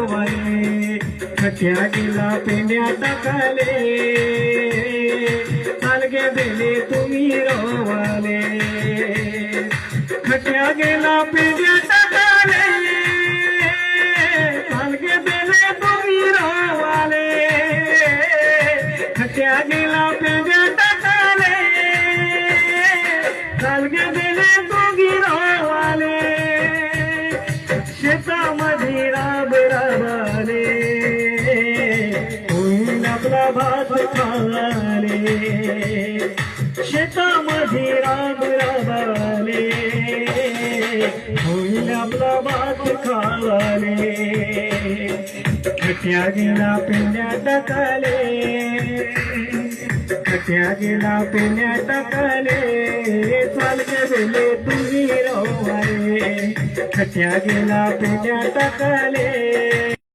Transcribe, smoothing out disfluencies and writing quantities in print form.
रोवाले खट्या गेला पेंड्या टाकाले अलगे दिले तुम्ही रोवाले खट्या गेला पेंड्या टाकाले अलगे दिले तुम्ही रोवाले खट्या गेला पेंड्या टाकाले अलगे दिले तुम्ही रोवाले शेतामध्ये राब राबाले होईल आपला भात खाले शेतामध्ये राब राबाले होईल आपला भात खाले खट्या गेला पेंड्या टाकाले खट्या गेला पेंड्या टाकाले चालके दिले तुम्ही रोवाले खट्या गेला पेंड्या टाकाले